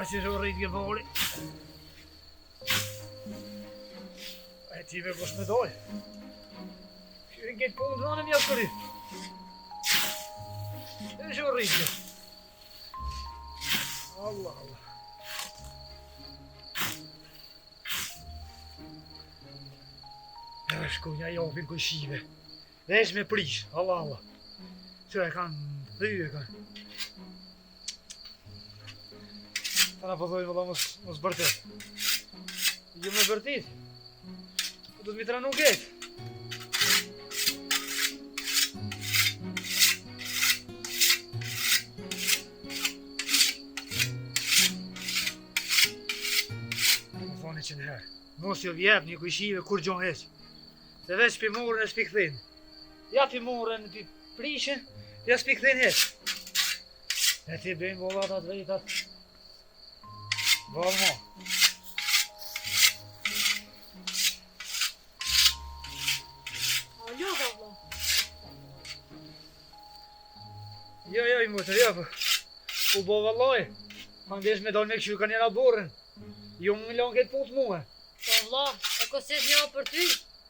që është rritë ke bori. E ti me kush me doj. Kërën këtë punë të nënë mjaftë kërit. E është rritë ke. Allah, Allah. E shkunja jopin këshive. Dhe është me prish, Allah, Allah. Që e kanë dhyje kanë. Ta na përdojnë vëlla mos bërtit. Jo me bërtit. Do të mi tranu ketë. Më thoni që nëherë. Mos jo vjep një kujshive kur gjon heq. Se veç pi murën e s'pi këthin. Ja pi murën, pi prishën, ja s'pi këthin heq. E ti bëjmë vollat atë vejtat. Valmo. Alo, valla. Jo, i mutër, jo, po. U bo valloj. Handesh me dal me këshu ka njëra borën. Jo më lon këtë punë të muhe. Po valla, e kosit një për ty,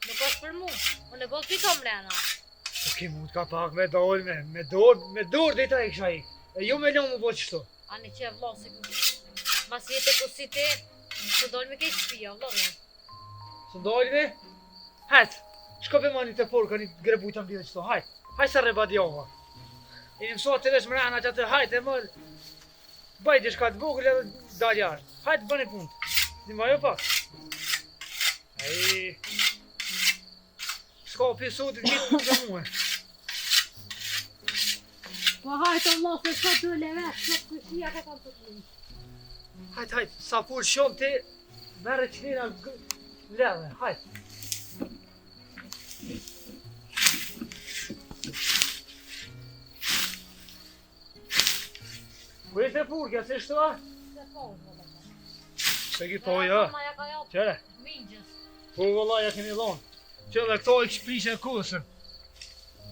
nuk është për mu. Unë e bëll ty kam lena. Po ki mund ka pak me dal me dorë dhe i ta i kësha ik. E jo me lon më po qështu. Ani që e valla se këtë. Mas jetë e kosit e, të dojnë me kejtë shpia, valla. Së ndojlëve? Hajtë, shko për mani të porë, ka një grebujta mbi dhe qëto, hajtë. Hajtë sa reba djova. E një mësot të vesh mrena që atë hajtë e mërë. Bajt i shka të vogël edhe dalë jashtë. Hajtë bëni punë. Një ma jo pak. Aji... Shko për sotë të gjithë punë që muhe. Po hajtë Allah se shko të levet, shko këshia ka kam të të një. Hajtë, sa pur shumë ti, merë qëllina ledhe, hajtë. Ku ishte purkja, se shtu a? Se po, valla. Se ki po, ja. Mama ja ka japë Qere? mingjës. Po, valla, ja keni dhonë. Qëlle, këto i këshprishën kusën.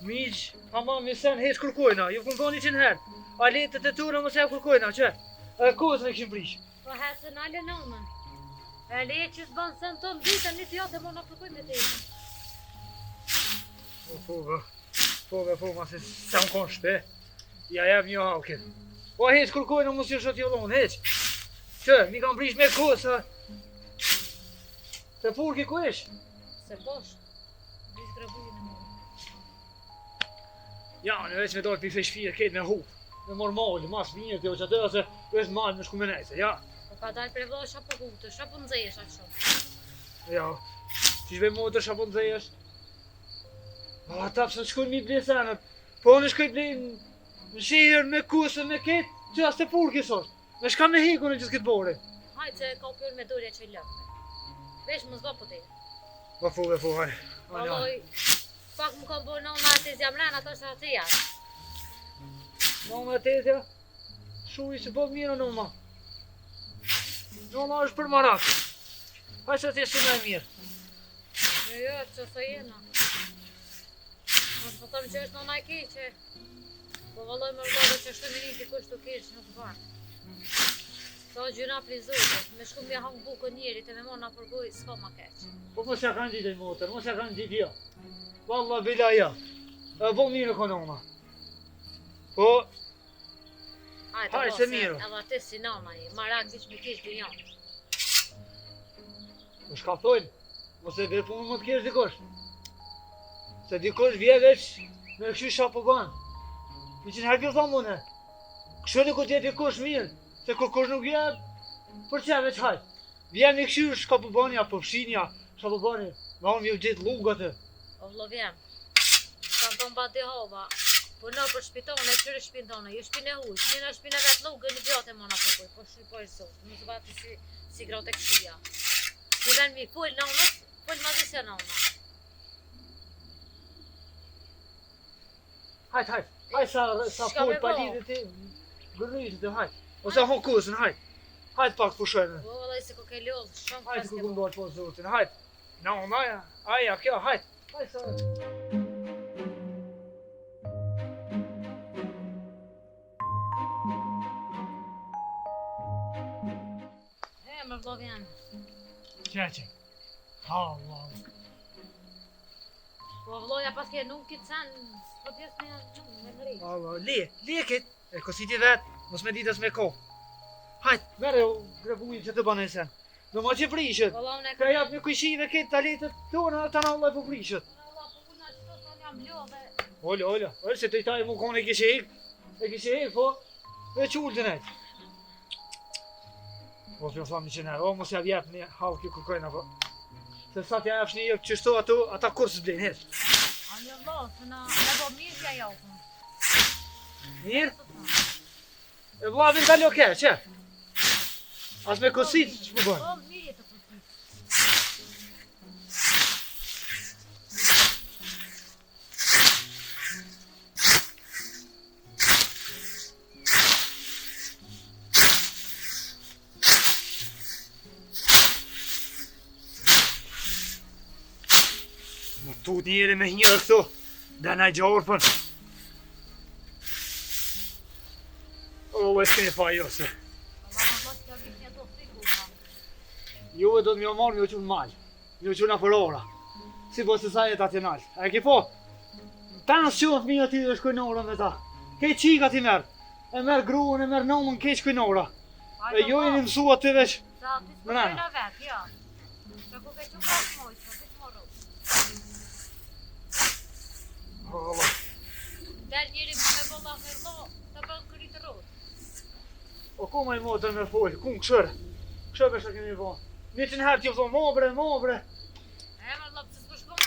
Miq, ama mi sen heq kërkojna, ju këmë thoni qenë herë. A letët e tura mos e kërkojna, që? E kusën e këshim prishë. Po hesën ale nëmën. E le që s'banë sen të në ditën, një t'ja të më në përkoj me të jetën. Po, ma se më konë shpe. Ja jep një halkin. Po heq kërkojna mos ju shot jodon, heq. Që, mi kam prish me kusë. Se purki ku ish? Se bosh, vishë grabujin e më. Ja, në veç me dojtë pife shpije ketë me hupë. Me mor malë, mas mirë t'jo që atëra se është malë me shku me nejse, ja. Po ka dalë për vlohë shapo hutë, shapo nëzejesh atë shumë. Ja, që shbe motër shapo nëzejesh. A, ta pësë shkujnë mi ble senët. Po në shkuj ble në shihër me kusën me ketë, që as të purki sot. Me shka me hiku në gjithë këtë bore. Hajtë se ka pjër me dorja që i lëpë. Vesh më zba po te. Be fu, hajë. Valoj, pak më kam bërë nëna të zjamrena të është atë janë. Nëma tetja, shuj se po mirë nëma. Nëma është për marak. Hajë se ti si me mirë. Jo, që së jena. Mos po thëmë që është nëna i keqe. Po valoj më vlodhe që është të minit i kush të keqe nuk barë. Sa gjyna frizotet, me shku mja hangë bukën njerit e me mona përgoj, s'ka ma keqe. Po mos ja kanë gjitë e motër, mos ja kanë gjitë ja. Valla bila ja. E po mirë ko nëma. Po, hajë se mirë. Edhe atë si nana i, marak bish me kesh dë janë. Më shkaftojnë, mos e dhe punë më të kesh dikosh. Se dikosh vje veç me këshu shapo banë. Mi qënë herë kjo thamë mune. Kështu në këtë jetë dikosh mirë, se kur kush nuk vje, për që veç hajtë. Vje me këshu shkapo bani, apo fshinja, shapo bani, me onë mi u gjithë lugatë. O vlo vjem, kanë tonë ba dhe hova. Po në për shpitone, e qërë shpinë tonë, ju shpinë e hujë, një në shpinë e vetë lugë, një gjatë e mona përkoj, po shqipoj zotë, nuk zë bati si gratë e këshia. Ti ven mi full nënës, full ma zisja nëna. Hajtë, sa full pa lidhë ti, gërryjtë të hajtë. Ose hon kusën, hajtë. Hajtë pak pushojnë. Po, dhe se ko ke ljollë, shumë Hajtë ku paske këmë dojtë po zotin, hajtë. Në maja, aja, kjo, hajtë. Hajtë sa... vlog jam. Qeqe. Allah. Po vloja pas ke nuk kitë sen, po t'jes me janë me mëri. Allah, le kit. E kositi vet, mos me ditës me kohë. Hajt, mere u grebujnë që të banë sen. Do ma që prishët. Valla unë e Ka jap një kujshive këtë taletët tona, ta na Allah po prishët. Allah, po puna qëto son jam lodhe. Ola, se të i taj mu kone e kishe hek, po, e qullë të nejtë. Po, që thamë që ne, o, mos ja vjep një halë kjo kërkojnë, po. Se sa t'ja jepsh një jep qështu ato, ata kur së blenë, hes. A një vlo, se në bo mirë t'ja jopën. Mirë, e vlavin dalë oke, që? As me kosit që më bënë. Po, mirë të përti. Më tut njeri me njërë këtu, dhe na gjorë për. O, e s'keni pa jo se. Allah, më vlo që ka vishë një to fiku, pa. Ju e do të mjë marrë mjë qunë malë, mjë qunë për ora. Si po se sa jetë ati nalë. A e ki po? Ta nësë qunë fëmijë ati dhe shkujnorën me ta. Kej qika ti merë. E merë gruën, e merë nomën, kej shkujnora. E ju jeni mësu aty veç. Sa, ty s'përgjojna vetë, ja. Se ku ke që pas mojë, që ti s'morru. Allah. Del njëri me bolla me vlo, të bëllë këri të rrët. O ku ma i motër me folë, ku në këshërë? Këshërë bështë të kemi bo. Një që nëherë t'ju thonë, mobre. E më lopë, që s'po shkom,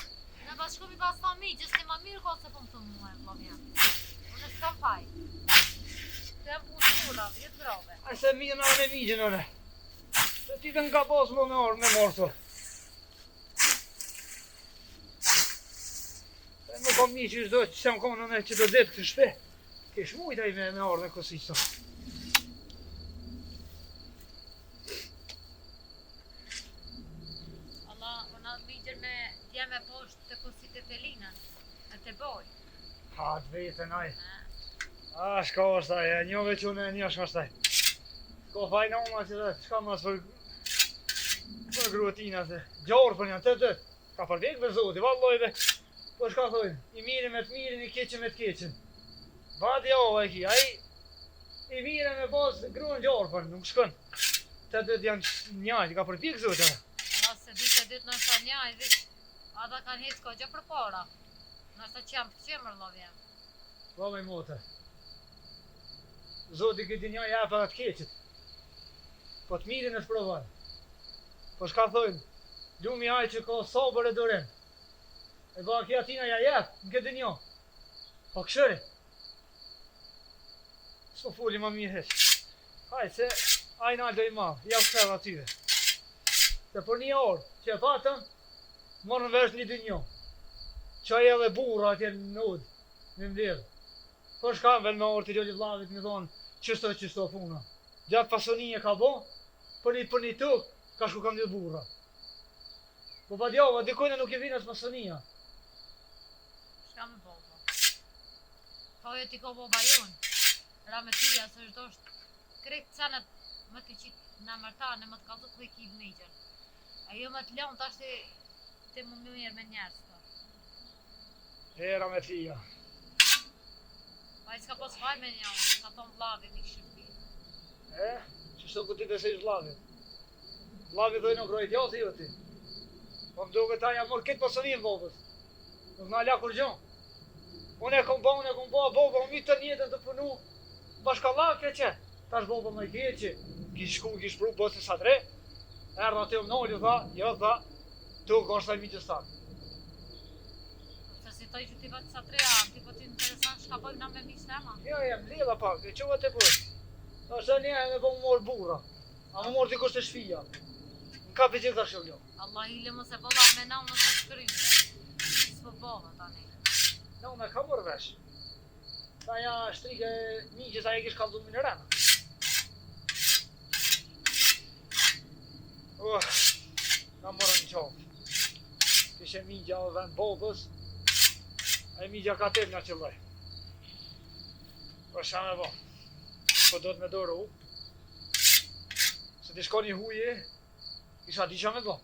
në pas shkom i pas familjes, ti ma mirë ko se po më të mua e vlo jam. Unë s'kam faj. Të jam punë mura, jetë grave. A se mi në me vigjën ore. Se ti të nga posë më me orë, me morëto. Se më kom mi që ishdo që sem konë në që të detë këtë shpe. Kesh mujta i me orë në kosishto. Allah, unë atë ligjer me djeme poshtë të kusit e të linën, e të boj. Ha të vetën aj. A, shka është aj, e njove që unë e një shka është aj. Shko fajna uma që dhe, shka mas për gruatina se. Gjorë për janë, të. Ka për vekë për zoti, vallojve. Po shka thojnë, i mirin me të mirin, i keqin me të keqin. Vadi ova e ki, i mirin me pas gruën gjorë për, nuk shkën. Të janë njajt, ka për vekë zoti. Allah, se dytë në shta njaj, vish, ata kanë hitë ko gjë për para. Në shta që jam për qemër, lovje. Po me motë. Zoti këtë një jepë atë keqit. Po të mirin e shprovan. Po shka thojnë, lumi aj që ka sabër e dorim. E ba kja tina ja jepë, në këtë një. Po këshëri. S'po foli ma mirë heq. Hajë, se aj nalë do i ma, ja këtër atyre. Se për një orë që e patëm, morën vesh një dy një. Qaj edhe burra atje në udë, në mdjerë. Po shka vel me orë të gjolli vlavit me thonë, qështo puna. Gjatë pasonije ka bo, për një tukë, ka shku kam një burra. Po pa djava, dikojnë nuk i vinë as pasonija. Shka me bobo. Ka e ti ko boba jonë, ra me tia, se është doshtë krejtë cenet më të qitë në mërtane, më të kaltu ku i kivë me gjën. A jo më të leon të ashtë të më mirë me njerës të. Era me tia. Pa i s'ka pos faj me një, ka thonë vlavit një shërbi. Qështu ku ti të sejsh vlavit? Vlavit dojnë në krojt jo si jo ti. Po më duke ta jam mërë këtë pasonin bobës. Nuk në ala kur gjonë. Unë e kom ba, boba, unë mitë të njetën të punu. Bashkallake që, tash boba më i keqi. Kish shku, kish pru, bësë sa tre. Erda të më nolli, tha, jo tha, tu ka është taj miqës tanë. Se si toj që ti bëtë sa treja, ti po ti interesant shka bëjmë na me miqë tema. Jo, jem lilla pak, e qova të bërë. Ta është një e me po më morë burra. A më morë dikush të shfija. Në kapi gjitha shëlljo. Allah hile më se bolla me na unë të shkrymë. S'po bolla tani. No, me ka mërë vesh. Ta ja shtrike miqës, a e kish kaldu në rena. Ka mërë në qafë. Kishe migja o vend bobës. A e migja ka tëtë nga qëlloj. Po shka me bo. Po do të me dorë u. Se ti shko një huje, Isha di qa me bo.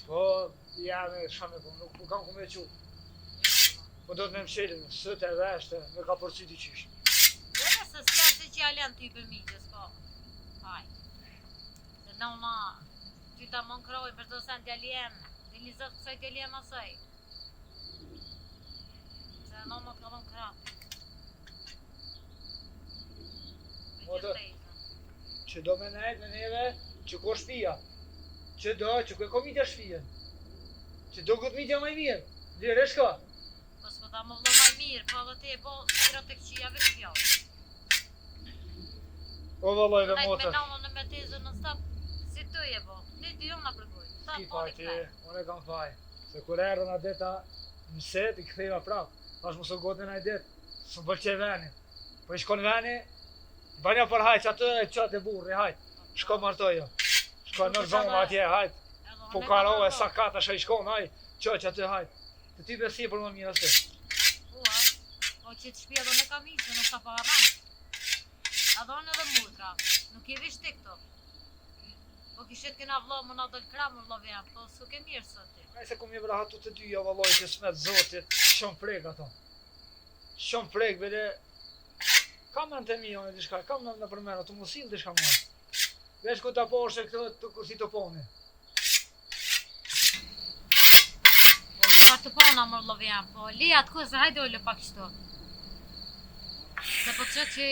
Po, jam e qa me bo, nuk kam ku me qu. Po do të me mshelin, sët e veshte, me ka përciti qysh. Edhe se s'ja se që jalen ty për migjes, po. Haj. Se në una, ty ta mon kroj për të sen djeljen, dhe lizat kësaj djeljen asaj. Se në una të ka dhon krap. Motor. Që do me nejt me neve, që ko shpia. Që ko e komitja shpijen. Që do këtë mitja maj mirë. Lirë e shka. Po s'po ta më vlo maj mirë, po edhe ti e bo sira të këqia veç kjo. O vëlloj dhe Me motor. nonën në me tezën në stop, si të e bo. Ne dy jona përgoj. Ki faj ti, unë e kam faj. Se kur erën a deta mëset, i këthejva prap. Tash më së godin a i det, së më pëlqej veni. Po i shkon veni, banja për hajt, që atë e qatë e burri, hajt. Shko martojo. Shko në zonë atje, hajt. Po karo e sakat ashe i shkon, hajt. Që atë hajt. Të ty besi për më mirë asë. Ua, po që të shpia do në kam ishë, nuk ta pa arran. A do në dhe mutra, nuk i vish ti këto. Po kishet kena vlo, më na dëll kramë vlo vjen, po s'u ke mirë sot ti. Kaj se kom i vrahatu të dyja valloj që smet zotit, shumë frek ato. Shumë frek, bele, kam në të mi, onë dishka, kam në përmena, të musil dishka më. Vesh ku ta poshe këto të kursi të poni. Po çfarë të pona më vlo vjen, po lija të kuzë, hajde olle pak kështu. Se po që që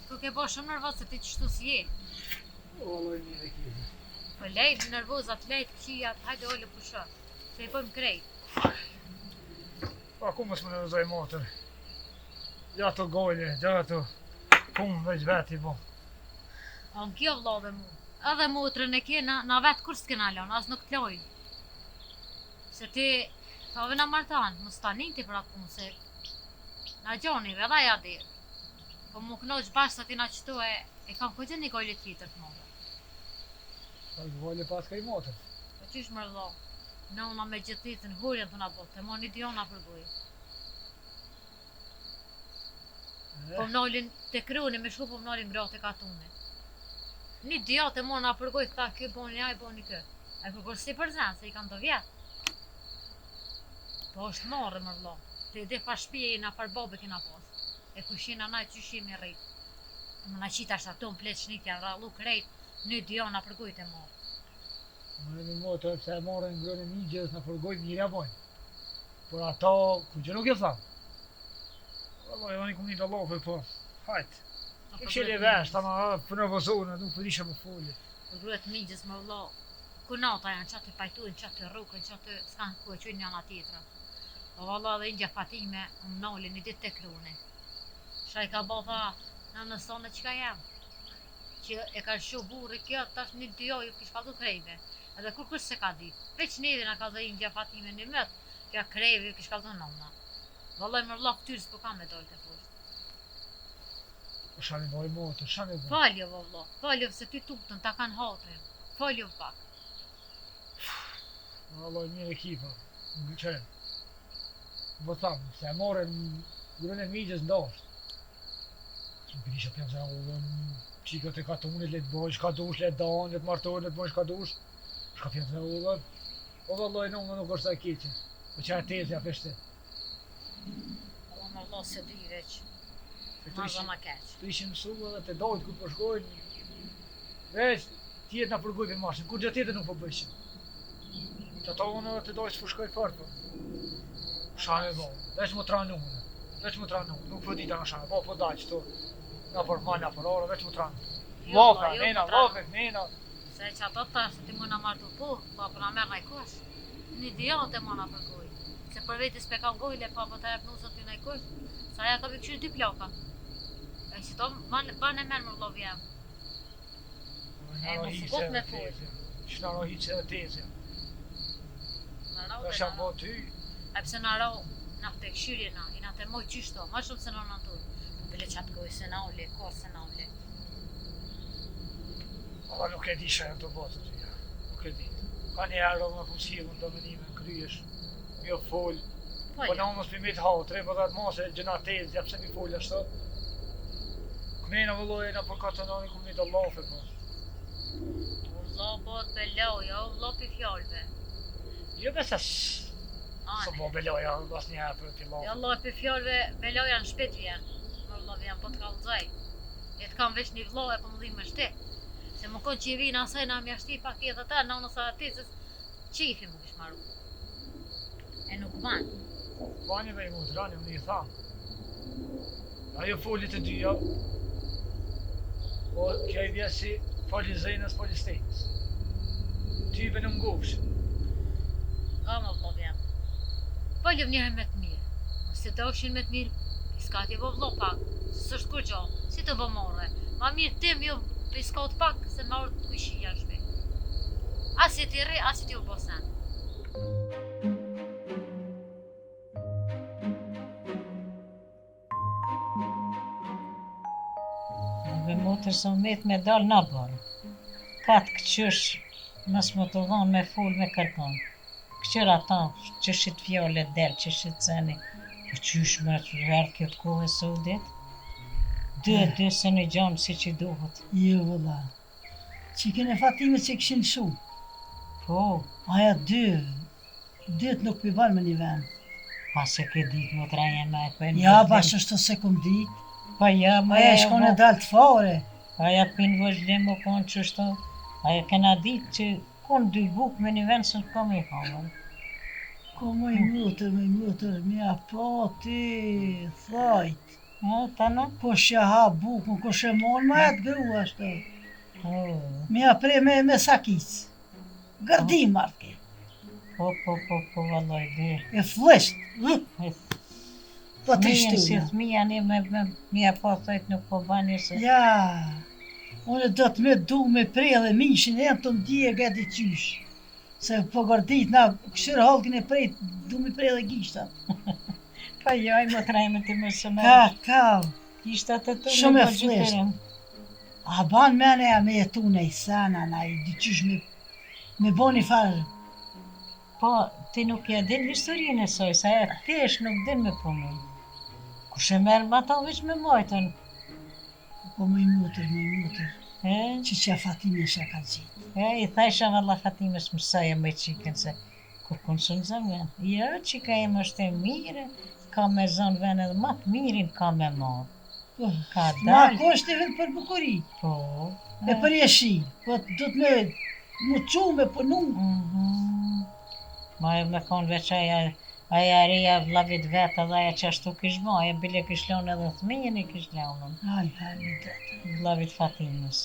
ku ke bo shumë nervoz se ti qështu si je. O, valloj mirë e kizë. Po lejt nervozat, lejt këqijat, hajde olle pusho. Se i bëjmë krejt. Pa ku mos më nervozoj motër. Ja të gojle, ja të punë veç veti bo. O në kjo vlo dhe mu. Edhe motrën e kje, na vetë kur s'kena lon, as nuk t'lojnë. Se ti, thove na martan, mos ta nin ti për atë punë, se na gjoni, edhe ja dirë. Po mu knoq bashkë sa ti na qëtu e kam këtë një gojle tjetër të mëve. Sa gojle pas ka i motër. Po qysh më rëdho, në una me gjithitën, hurjen të na botë, të mon një diona për gojë. Po mnolin të kryuni me shku, po mnolin gratë e katune. Një diot e mona përgoj, këta kjo boni a i boni kë. E përgoj si për zenë, se i kanë të vjetë. Po është marrë më vlo. Të dhe pa shpije i na par babë kina pas. E kushina na që shimi rritë. Më na qita shaton pletë shnitja, rallu krejt, një diona përgoj të marrë. Më në motër, pse e marrën ngrën e migjës në përgoj mirja bojnë. Por ato, ku që nuk e thamë. Valloj, oni kum një të lofe, po, hajt. E qëllë e vesh, ta ma për në vëzone, nuk për ishe më folje. Përgruet migjës më vlo, kunata janë që aty pajtojnë, që aty rrugën, që aty s'kanë ku e qujnë njëna tjetra. Po valla dhe indja Fatime, më noli një ditë të kruni. Shaj ka bo tha, në nësone qka jam. Që e ka shu burri kjo, tash një dyoj, kish kaldu krejve. Edhe kur kush se ka dit. Veç neve na ka dhe indja Fatime një mët, kja krejve, kish kaldu nëmna. Vallaj më vlla këtyrë s'po kam me dojtë e poshtë. Po shani boj motër, shani boj. Faljo valla, faljo se ty tutën, ta kanë hatrin. Faljo pak. Valloj, mirë ekipa, në qërën. Më thamë, se e more grën e migjës ndashtë. Që më kërisha pëjmë se në ullën, qikët e katunit, letë bojnë, shka dush, letë danë, letë martojnë, letë bojnë, shka dush. Shka pëjmë se në ullën. O valloj, në ullën nuk është sa keqe. Po që e tezja peshte. Allah më vlla se di veç. Se Ma zë ma keq. të ishin mësullë dhe të dojtë ku përshkojnë. Veç, tjetë nga përgujve mashin, kur gjë tjetër nuk po bëshin. Që ta unë të dojtë përshkoj fort, po. Shane bo, veç më tranu unë. Veç më tranu, nuk po dita nga shane, po daj qëto. Nga për ma, nga për orë, veç më tranu. Lofa, nena, lofet, nena. Se që ato të është ti më në martu po për në merë najkosh. Një diot e më në përgoj. Se për vetis pe kam gojle, po të jep nusët ty najkosh. Sa ja ka bëkëshirë 2 plaka. E që to banë e merë më vlovë jam. E më fukot me full. Që në rohi që dhe tezja. Në rau Dhe dhe sham në bo rau. ty. E pëse në rau, në të këshirje na, i në të moj qishto, ma shumë se në në tur. Bile qatë goj se na ule, kor se na ule. Alla nuk e di shë e të botë të tyja. Nuk e di. Ka një herë me fusilën të menime në kryesh. Mjo full. Po në unë s'pi mit hatre, po dhe atë mose gjëna tezja, pse mi full ashtë. Këmena vëlloj e në për katonani ku mi të lafe, po. vlla bot beloja, o vlla pi fjallëve. Jo besa së bo beloja, as një herë për t'i Ja Allah pi fjallëve beloja në shpit vjen. Më vlla vjen po t'kallëzaj. E t'kam veç një vlla e po më dhimë me shti. Se më konë që i vinë asaj na mjashti pak i edhe ta, na nësa ati se qifi më kish maru. E nuk ban. Bani me i mudrani, më i thamë. Ajo foli të dyja, po kjo i vje si foli zëjnës, foli stejnës. Type në ngofsh. O më vlla vjen. Falim njëherë me të mirë. Nëse të oshin me të mirë, i s'ka t'i bo vlla pak. S'është kur gjo, si të bo morre. Ma mirë tim jo piskot pak, se ma orë të kujshi janë shme. As i t'i rri, as i t'i u bosen. Dhe motër së met me dal në barë. Katë këqysh, mës më të dhonë me full me kërkon. Këqyr ata, qëshit fjole del, qëshit ceni. Po qysh me të verë kjo të kohë së u dit? Dy se në gjamë si që duhet. Jo, vëlla. Që kene Fatime që këshin shumë. Po, Aja dyt nuk pivan me një vend. pas e ke ditë më të raje me e për Ja, bashkë është të sekundit. Pa ja, më Aja shkone dalë të fare. Aja pinë vëzhlim më konë qështu. Aja kena ditë që konë dy bukë me një vend së në kam i hamër. Ko më i mëtër, mja po ti, thajt. Ta në? Ko shë ha bukën, ko shë monë, ma jetë grua ashtë. Oh. Mja pre me sakis. Gërdim marke. Po, vallaj, dhe. E flesht. Po të Fëmijën si shtu. fëmija një me mija po thojt nuk po bani se... Ja, unë do të me du me prej dhe mishin e të ndje gati qysh. Se po gërdit na këshirë halkin e prej, du me prej dhe gishtat. Pa joj, më trajme të më së me... Ka, Ishta të të Shumë e me bëgjitërim. a ban mene ja me jetu në i sana, na i dyqysh me bo një farë. Po, ti nuk ja din historinë e soj, sa e tesh nuk din me punu. Kush e merë ma ta veç me majtën. Po më i mutër, E? që Fatime shë ka gjitë. I thajsha valla Fatimes mësaja me qiken se kur kun shumë zëmën. Jo, qika e më është e mire, ka me zonë ven edhe ma të mirin ka me marë. Po, Ka ma dalë. kosht e vetë për bukuri, Po. e për jeshi, po do të me muqu me punu. Ma e me konë veç aja reja vlavit vetë edhe aja që ashtu kish bo, aja bile kish lonë edhe thmijën i kish lonën, Haj, vetë. vlavit Fatimës.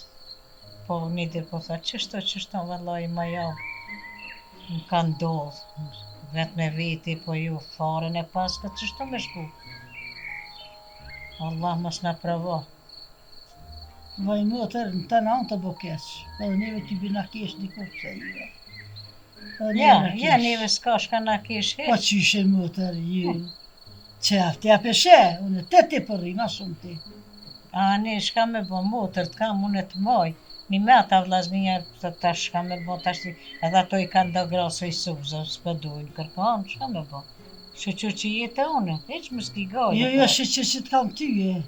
Po një dhe po tha, qështo, vallaj ma javë, më ka ndodhë, vetë me viti, po ju faren e paskët, qështo me shku? Allah mos na provo. Vaj mutër në të nanë të bo keq, edhe neve t'y bina kesh dikush pse jo. Ja, neve s'ka shka na kish Po heq. qyshe mutër, ju. Qeft, ja peshe, unë te përri, ma shumë ti. A, ne shka me bo motër, t'kam unë të moj. Një me ata vllaznia ta shka me bo tash, edhe ato i kanë do grasë i subzë, s'po duhin kërkon, shka me bo. Shëqër që jetë unë, heq më s'ki gojë. Jo, shqe që t'kam ty, e.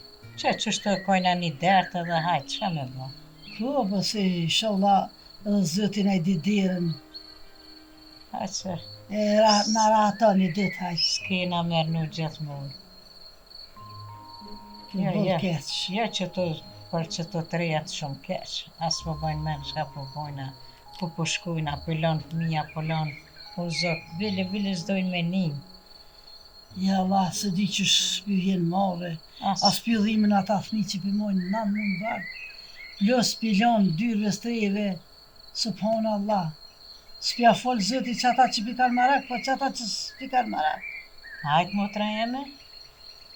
Qështu e kojna një dertë edhe hajtë, shka me bo. Po, po se inshallah edhe zëtin e didirën, Hajtë se na rata një dit hajtë, s'kena mernu gjithmonë. të Jo, bërë jo. keq. Jo që të për që të trejet shumë keq, as po bojnë men shka po bojna, po shkujna, po lonë fëmija, po lonë, po zot, bile s'dojnë me një. Ja Allah, se di që shpyhjen more, as pyllimin ata fmi që pëmojnë në mund varë. Plus pilon dyrve streve, subhanallah. S'pja folë zëti që ata që pikar marak, po që ata që s'pikar marak. Hajtë motra jeme,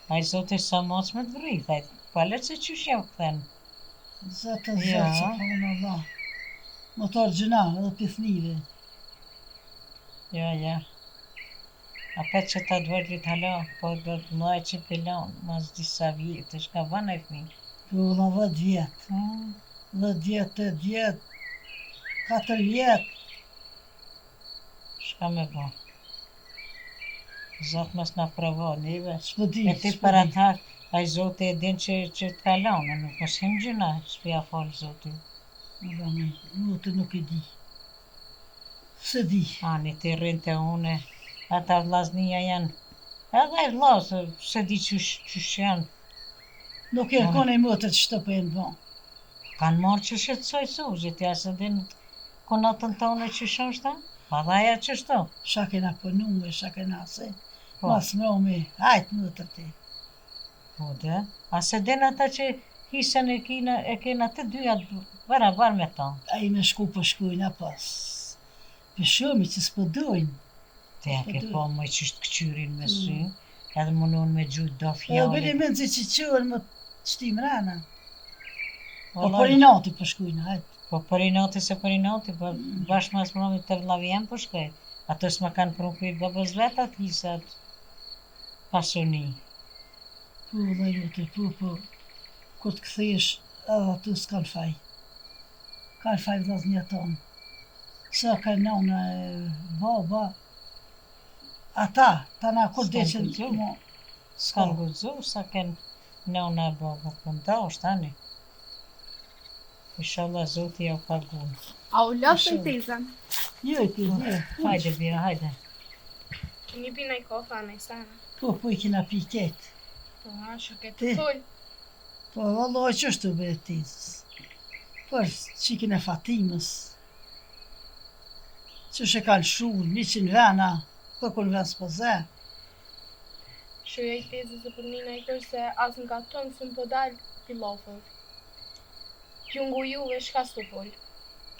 hajtë zote sa mos me të vrit, hajtë, palet se qysh jam këthen. Zëtë, Ja. subhanallah. Motor gjëna edhe pithnive. Ja. A petë që ta dvërgjit hala, po do të mlaj që pilon, mas disa vjetë, shka vana e fmi. Po vëlla 10 vjetë, 10 vjetë, 8 vjetë, 4 vjetë. Shka me bo. Zot mos na provo, neve. S'po di, E ti para ta, ai zoti e din që të kalon, nuk mos him gjuna, s'pja falë zoti. Edhe me motë nuk e di. Se di. Ani të rrinte une, ata vllaznia janë, edhe vllazë, se di qysh janë, Nuk e kone motër që të për e në bon. kanë marrë që shqetsoj suzit, ja se din konatën tonë që është, pa dhaja që shto. Sha kena pënume, sha kena se. Po. Mas mromi, hajtë motër ti. Po dhe, a se din ata që hisën e kena të dyja barabar me ta. A i me shku për shkujna pas. Për shumë që s'po dojnë. Te ke po më qështë këqyrin me sy, edhe munun me gjujt do E fjallin. bëri mend që qërën më shtim rana. Po Vallaj, për i nati për shkujna, hajtë. Po për i nati se për i nati, po bashkë mas mëromi të vllavi jem për shkoj. Ato s'ma kanë prunkujt babës vetat hisat pasuni. Po, dhe jote, po, kur të këthesh, edhe aty s'kan faj. Kanë faj vllaznja tonë. Sa ka nona e baba, ata, tana kur S'kan deqen, guxu. mo, S'kan guxu sa ken nëna e baba, po ndosh tani. Inshallah Zoti ja u pagun. A u lësë tezën? Jo, i ti, jo. Hajde bira, hajde. Një pina i kofa në sana. Po, i kina piket. Po, a që Ti? këtë full. Po, valloj, që është të bërë tizës? Po, që kina Fatimës. Që shë kanë shumë, 100 vena, po kur vend s'po zë. Shuja i tezës e për nina i kërë se as nga tonë së më po dalë pilofër. Kjungu juve shka s'to full.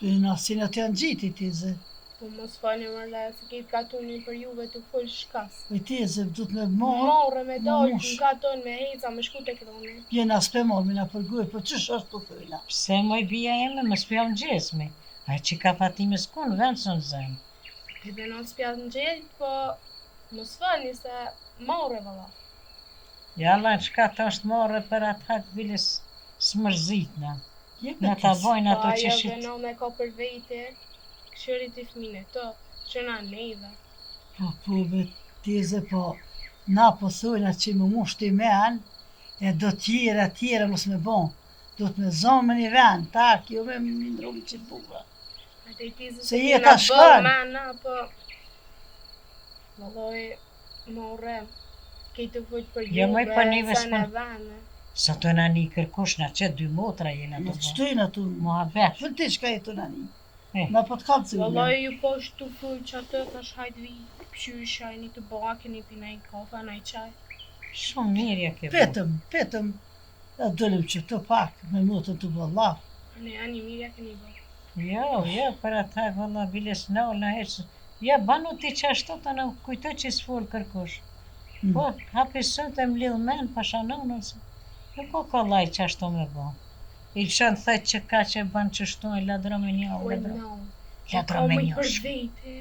Të në asin atë janë gjitë i tizë. Po mos fani më le se kitë katunin për juve të full shkas. Po i tizë, du të me morë, Morë me dalë, mush. në katon me heca, me shku të kroni. jena s'pe morë, mina përgoj, po qësh është të thujna? Pse moj bia jeme më spjall në gjesmi. Ai që ka Fatimës kun vend së në zemë. Edhe në spjallë në gjelë, po mos fani se morë valla. Jalla në qka të është morë për atë hak bilis smërzitna. Në ta bojnë Po ato që ajo shit. venon me ka për vete, këshërit i fmine të, që na neve. Po, be tizë, po, na po thujna që më mush të men, e do tjera mos me bon. Do të me zonë me një vend, tak, jo me mindrumi që të bura. Ate i tizë Se kena jeta bë shkon. Mana, po... Valloj, more, kejtë fujt për Jo, moj, po neve sa në s'pon- vane. Sa të në një kërkush në që 2 motra jena Në të të bo. shtojnë atu, Muhabet. vërti shka e të nani. Eh. Na po të kam të Valloj, ju po shtu fujt që atë tash hajt vi, pëshysha, një të bake, një pina i kofa, një qaj. Shumë mirë ja ke bo. Petëm, e dëllim që të pak, me motën të bëlla. Ne ani mirja keni bë. Jo, për atë hak valla bilis në ola heqë. Ja, banu ti që ashtu të në kujtoj që s'fol kërkush. Po, hapi sot e mlidh men, pasha nënë, se nuk o ka laj që ashtu me bo. I lëshën thët që ka që ban që shtu e ladro me një, Oj, ladro. no. Ladro me Ka një. për vete,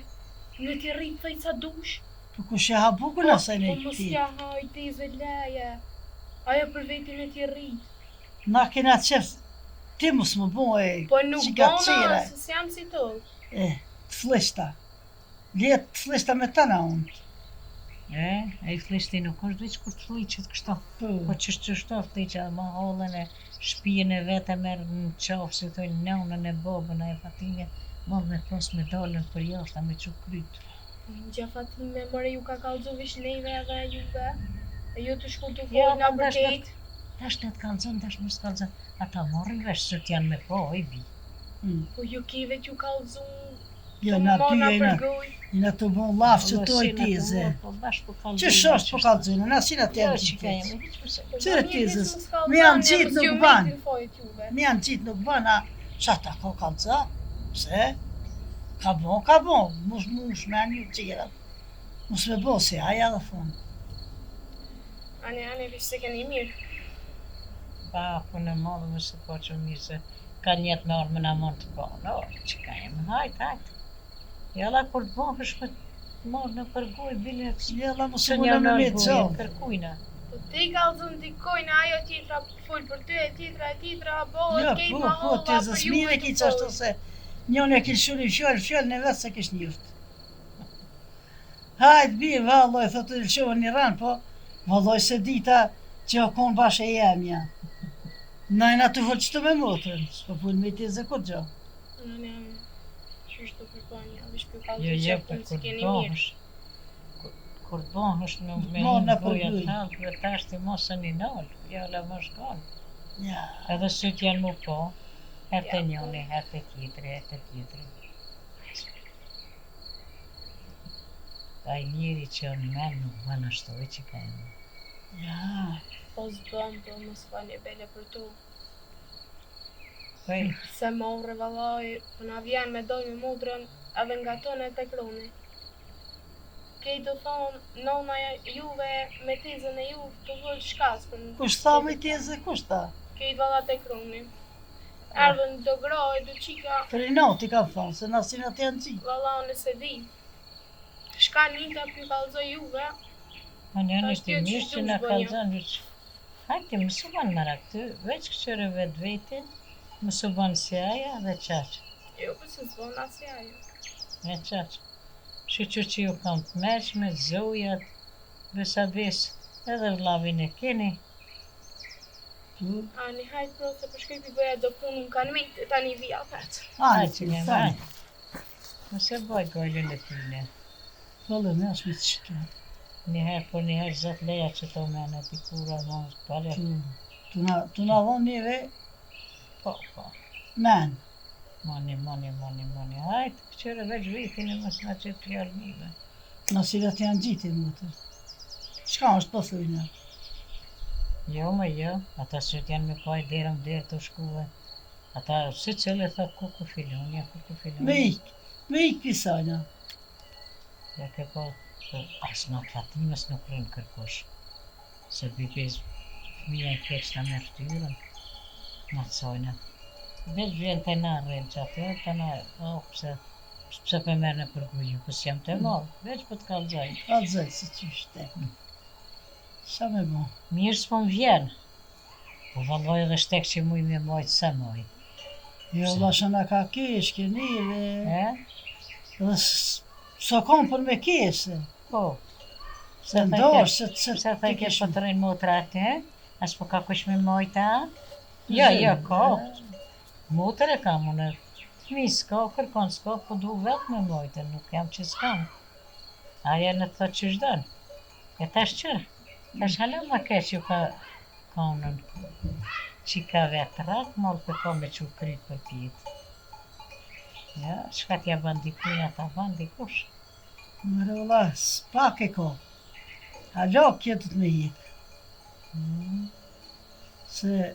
në t'i rritë thëjtë sa dush. Po kush e ha bukën asaj në Po mos ti. ja haj tezë leje. Ajo për vete në t'i rritë. Na kena qef, ti mos më bo e Po nuk qika bona, qire, se s'jam si të. të fleshta. Letë të fleshta me të na unë. E i flishti nuk është veç kur të fliqet kështu. Po që shtoft ti që ma hollën e shpijen e vete merë në qafë, si thoi nënën e babën e Fatimje, mund me pos me dalën për jashtë, a me që kryt. Gja Fatime, more ju ka kalzu vish neve edhe juve. E ju të shku të Ja, folë nga po, dash përkejt. Tash në të kalzën, tash më s'kalzën. Ata morën vesh që t'janë me po, i bi. Po ju kive t'ju kalzu. Jo, na ty Mona e na, përgoj. na të bon laf që to i tizë. Po bash po kalzën. Që shosh po kalzojnë, na si na të Jo, janë që ka gjitë. jemi, hiq përse. Qërë tizës, me janë gjitë nuk ban. Me janë gjitë nuk bëna, qata ko kalza, pse? Ka bon, mush me një qira. Mus me bo se aja dhe fun. Ane, vish se keni mirë. Ba, punë e madhe më se po që mirë se ka njetë me orë më na mund të po. No, që ka jemi, hajt. Jalla kur të bon është me të morë në përgoj, bile Jella mos që e një muna me në me rgojë, qonë. kërkujna. Po ti kalzu në dikojnë, ajo tjetra full për ty, tjetra, Jo, bëhet kejt ma po, hova të për zës juve mire ki që ashtu se njën e kish shuri fjallë në vetë se kish njëft. Hajt, bi, valloj, thotë të lëshovë një ranë, po, valloj se dita që o konë bashkë e jemja. Najna të vëllë qëtë me motrën, s'po punë me tjeze kur gjo. Në një qështu përbanja, vish për kalë Jo, të jo, qepën për si kur keni të mirë. bëhesh. Kur të bëhesh me Mona hinë për goja gjuj. të halë, dhe ta është i mos e një nalë, fjalla më shkallë. Ja, Edhe sytë janë mu po, herë të Ja, njoni, herë të tjetëri, herë të tjetëri. Ai njeri që në men nuk bën ashtu që ka e më. ja. Po s'bëm të mos falje bele për tu. Pej, Se morë vallaj, për na vjen me dojnë me motrën edhe nga tonë e tek runi. Kej të thonë, nona juve me tezën e juve të vëllë shkas për në... Kush tha me tjeze, kush tha? Kej valla tek runi. Erdhën do groj, do qika, Ferinati kam thonë, se nasin atë janë qitë. valla nëse di. Shka njëta për kalzoj juve, a njëni Tash të kjo mirë që që du në shbënja. kalzën vëq. Hajti, më së banë mëra këtë, veç këqyre vetë vetin, më së banë si aja dhe qaqë. jo për se s'bon asja ajo. E qaqë. Shqyqyr që ju kam të meqme, zojat, besa bes, edhe vlavin e keni. A një hajtë pro se për shkejpi bëja do punë më kanë mitë, tani vija vetë. Ani, që që një thani. Mëse baj gojlën e tyne. Vëllë me është me të shkja. Njëherë për njëherë zot leja që të mene t'i kura mos pare. Tu na dhonë njëve Po, po. men. Mani. Hajtë, këqyre veç vitin e mos në qëtë fjallë mive. Nasirat janë gjitë e motër. Shka është po thujnë? Jo, më jo, ata sot janë me kaj derën derë të shkuve. Ata si cële thot kuku filonja. Me ik pisajna. Ja ke po, as në Fatimës nuk rënë kërkosh. Se bipis fëmija i keq të me ftyrën, në të sojnë. Veç vjen të na rënë që atë, të na, pse për mërë në përgullu, kësë jam të morë, veç për të kalzaj. A dzej, si që shte. Qa me bo? Mirë s'po më vjen, po valloj edhe shtek që muj me mojtë se moj. Jo, Pse? lashana ka kesh, keni dhe... E? Dhe s'o kom për me keshe. Po. Se ndosh, se Pse thaj ke kish- po të rëjnë motra atë, as po ka kush me mojta? Jo, ka. Motër e kam unë. Fmi s'ka, kërkon s'ka, po du vetë me mojtë, nuk jam që s'kam. Aja në të thotë që shdojnë. E tash qërë. Tash hala ma keq ju ka konën. Që ka vetë ratë, mollë për ka me që krytë për pjetë. Ja, shka t'ja ban dikujna ta ban dikush. Mërë vëlla, s'pak e ko. Halo kjetët me jep. Se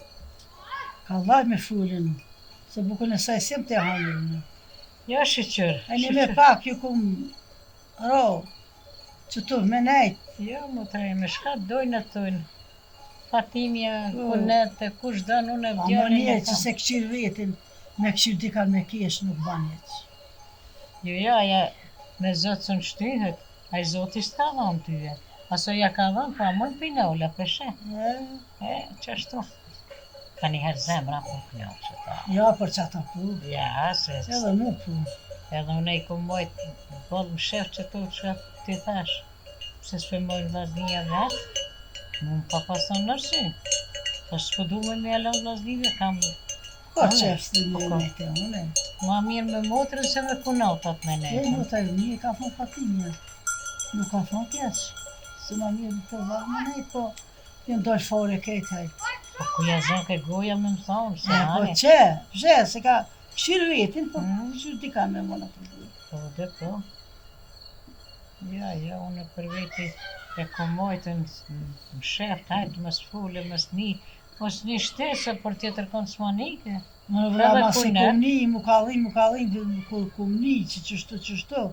ka laj me fulin. Se bukën e saj sem të hanërën. Jo, shqyqër. A një me pak ju kum ro. Që tu me nejt. Jo, më të rejnë, me shka dojnë e tojnë. Fatimja, Po. kunete, kush dënë, unë e A më vdjallin një e që kam. se këqir vetin. Me këqir dikan me kesh nuk ban jetë. Jo, ja, ja, me zotë së në shtyhet, a i zotë i s'ka dhanë tyje. Aso ja ka dhanë, pa mund pinolla, përshe. Qashtu. Ka njëherë zemra, po kënjo që ta. Ja, për që ata pu. Ja, se, Edhe mu pu. edhe unë i ku mojtë, bolë më shef që tu që ti thash. Pse s'pe mojtë vllaznija vetë, mu më pa pason nërsi. Po s'po du me me alon vllaznive, kam Po Une, qefës të po, një ko. nete, une. ma mirë me motrën se me kunotat me E nejtën. mu të një ka thonë Fatimja. Nuk ka thonë keq. Se ma mirë në të vahë më nejtë, po jënë dojë fore kejtë hajtë. Po ku ja zonë ke goja me më thonë, se Po ani. që, se ka këshirë vetin, po Mm. këshirë di ka me mona për duj. Po dhe po. Ja, unë për veti e ku mojtën në shef, hajtë mës fulle, mos një shtesë për tjetër konsmanike. Më Edhe vra ma se kunet. kumni, mu kallim, kumni që qështu.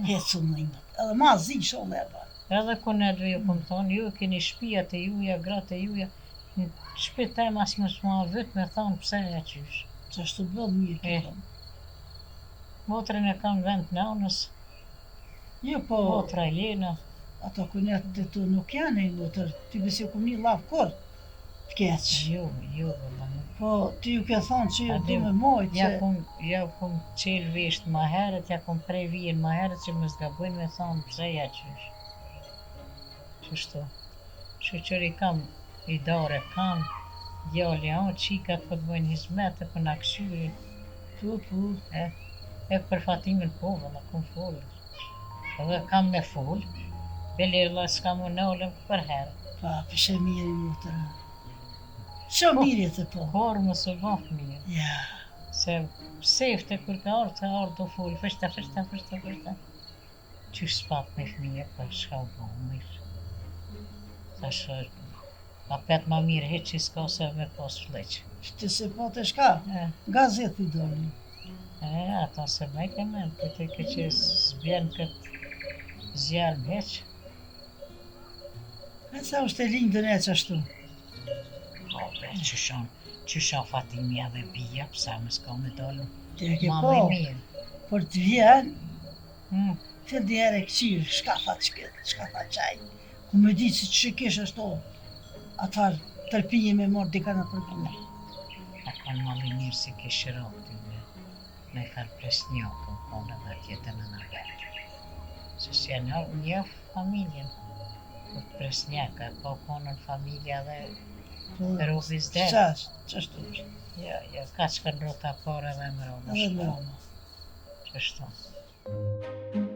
Hecë më imët. Edhe ma zi shumë e ba. Edhe kunetve ju këmë thonë, ju keni shpijat e juja, gratë e juja, në shpit e mas më s'ma vëtë me thonë pse e qysh. Qështu të bëllë mirë E. këtë. Motrën e kam vend nanës, Jo, po, motra Elena. ato kunet të tu nuk janë e motër. Ty besi kumni lavë kur. Të keqë. Jo, vëlla, nuk. Po, ty ju ke thonë që ju A du di, me mojtë, Ja kum qelë visht ma herët, ja kum prej vijen ma herët që më zgabojnë me thonë pse ja qysh. Qështu. Shqyqër i kam, i dare kam, Djali, qikat po të bëjnë hizmete për na këshyrin. Po. E për Fatimin po, valla, kom folë. Edhe kam me fol, belirla s'ka mu në olem për herë. Pa, përshë mirë i motër. Që mirë jetë po. Korë më së bëf mirë. Ja. Se sefte kur ka orë do folë, fërsta. Qysh s'pat me fëmije, për shka u bo mirë. Tash, apet ma mirë heq që s'ka se me pas fleqë. Shte se po të shka, gazet i doli. Ata se me kemen, për të ke që s'bjen këtë zjarën heq. E sa është e lindën e qashtu? Po, be, qëshon Fatimi edhe bia, pësa më s'ka me dolë. Të ke Ma po, me mirë. por të vjen, Mm. të djerë e këqirë, shka tha qaj. Ku me di që që kesh ashtu, atar tërpinje me morë dika në përpunë. A kanë mali mirë si ke shëroti me kanë presnjokën, konë edhe tjetën në nërgjerë. Se si një familjen, po presnjaka, po konën familja dhe rovis dhe. Qashtu është, Jo, ka që kanë rota por edhe më ronë. edhe më rama. Qështu.